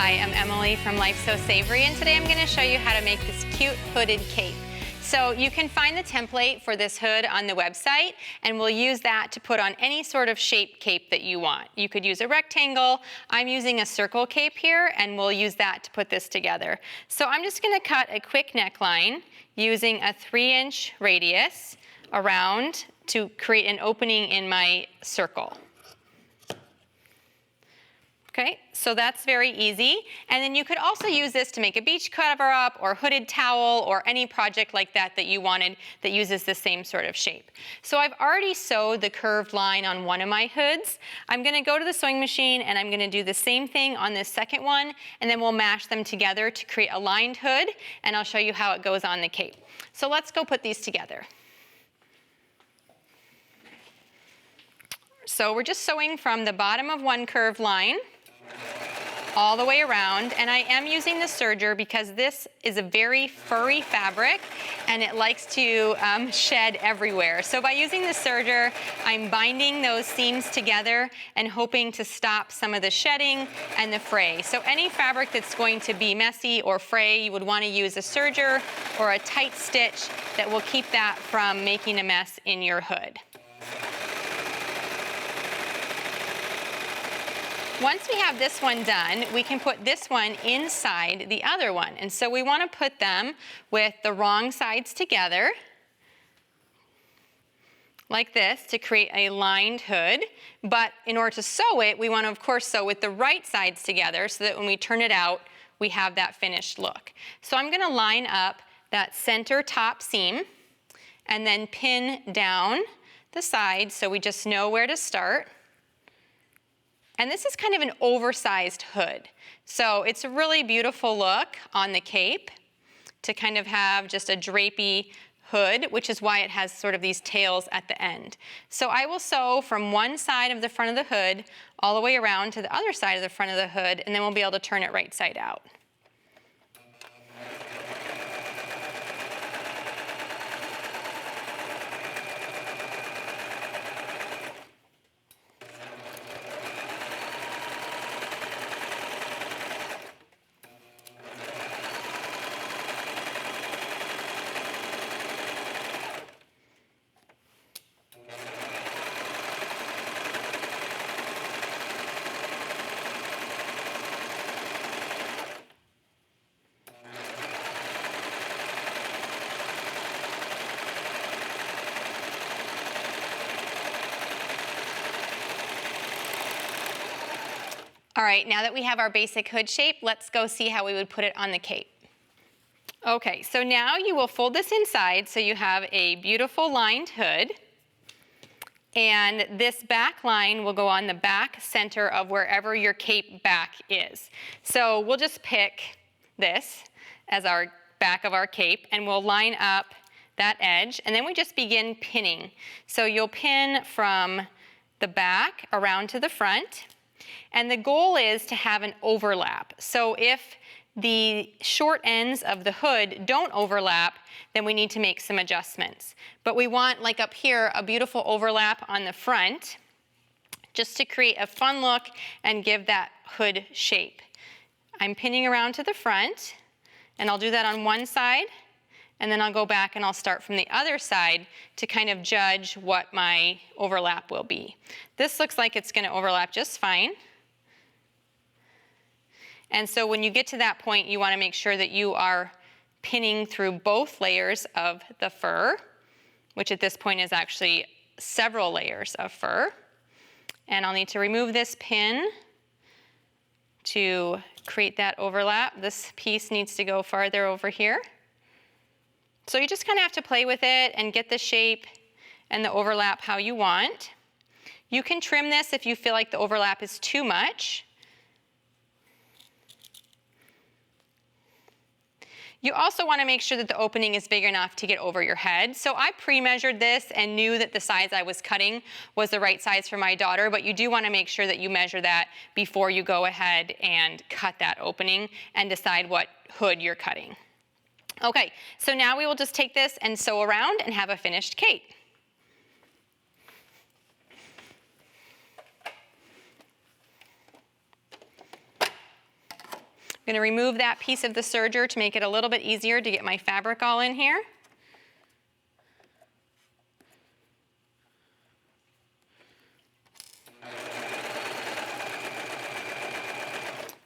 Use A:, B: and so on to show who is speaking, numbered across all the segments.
A: Hi, I'm Emily from Life So Savory, and today I'm going to show you how to make this cute hooded cape. So you can find the template for this hood on the website, and we'll use that to put on any sort of shaped cape that you want. You could use a rectangle. I'm using a circle cape here, and we'll use that to put this together. So I'm just going to cut a quick neckline using a 3-inch radius around to create an opening in my circle. Okay, so that's very easy. And then you could also use this to make a beach cover-up or hooded towel or any project like that that you wanted that uses the same sort of shape. So I've already sewed the curved line on one of my hoods. I'm going to go to the sewing machine and I'm going to do the same thing on this second one, and then we'll mash them together to create a lined hood, and I'll show you how it goes on the cape. So let's go put these together. So we're just sewing from the bottom of one curved line all the way around, and I am using the serger because this is a very furry fabric and it likes to shed everywhere. So by using the serger, I'm binding those seams together and hoping to stop some of the shedding and the fray. So any fabric that's going to be messy or fray, you would want to use a serger or a tight stitch that will keep that from making a mess in your hood. Once we have this one done, we can put this one inside the other one. And so we want to put them with the wrong sides together, like this, to create a lined hood. But in order to sew it, we want to, of course, sew with the right sides together so that when we turn it out, we have that finished look. So I'm going to line up that center top seam and then pin down the sides so we just know where to start. And this is kind of an oversized hood. So it's a really beautiful look on the cape to kind of have just a drapey hood, which is why it has sort of these tails at the end. So I will sew from one side of the front of the hood all the way around to the other side of the front of the hood, and then we'll be able to turn it right side out. All right, now that we have our basic hood shape, let's go see how we would put it on the cape. Okay, so now you will fold this inside so you have a beautiful lined hood. And this back line will go on the back center of wherever your cape back is. So we'll just pick this as our back of our cape, and we'll line up that edge, and then we just begin pinning. So you'll pin from the back around to the front. And the goal is to have an overlap. So if the short ends of the hood don't overlap, then we need to make some adjustments. But we want, like up here, a beautiful overlap on the front, just to create a fun look and give that hood shape. I'm pinning around to the front, and I'll do that on one side, and then I'll go back and I'll start from the other side to kind of judge what my overlap will be. This looks like it's going to overlap just fine. And so when you get to that point, you want to make sure that you are pinning through both layers of the fur, which at this point is actually several layers of fur. And I'll need to remove this pin to create that overlap. This piece needs to go farther over here. So you just kind of have to play with it and get the shape and the overlap how you want. You can trim this if you feel like the overlap is too much. You also want to make sure that the opening is big enough to get over your head. So I pre-measured this and knew that the size I was cutting was the right size for my daughter, but you do want to make sure that you measure that before you go ahead and cut that opening and decide what hood you're cutting. Okay, so now we will just take this and sew around and have a finished cape. I'm going to remove that piece of the serger to make it a little bit easier to get my fabric all in here.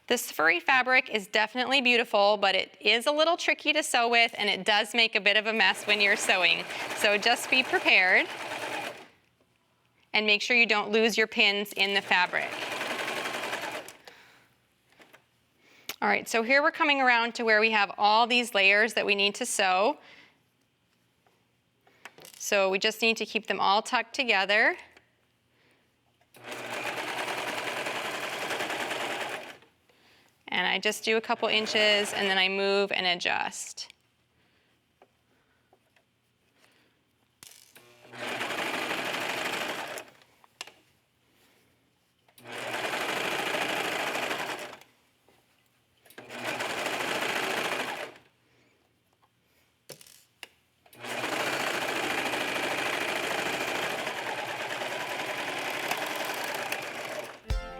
A: This furry fabric is definitely beautiful, but it is a little tricky to sew with, and it does make a bit of a mess when you're sewing. So just be prepared and make sure you don't lose your pins in the fabric. All right, so here we're coming around to where we have all these layers that we need to sew. So we just need to keep them all tucked together. And I just do a couple inches and then I move and adjust.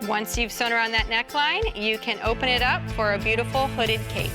A: Once you've sewn around that neckline, you can open it up for a beautiful hooded cape.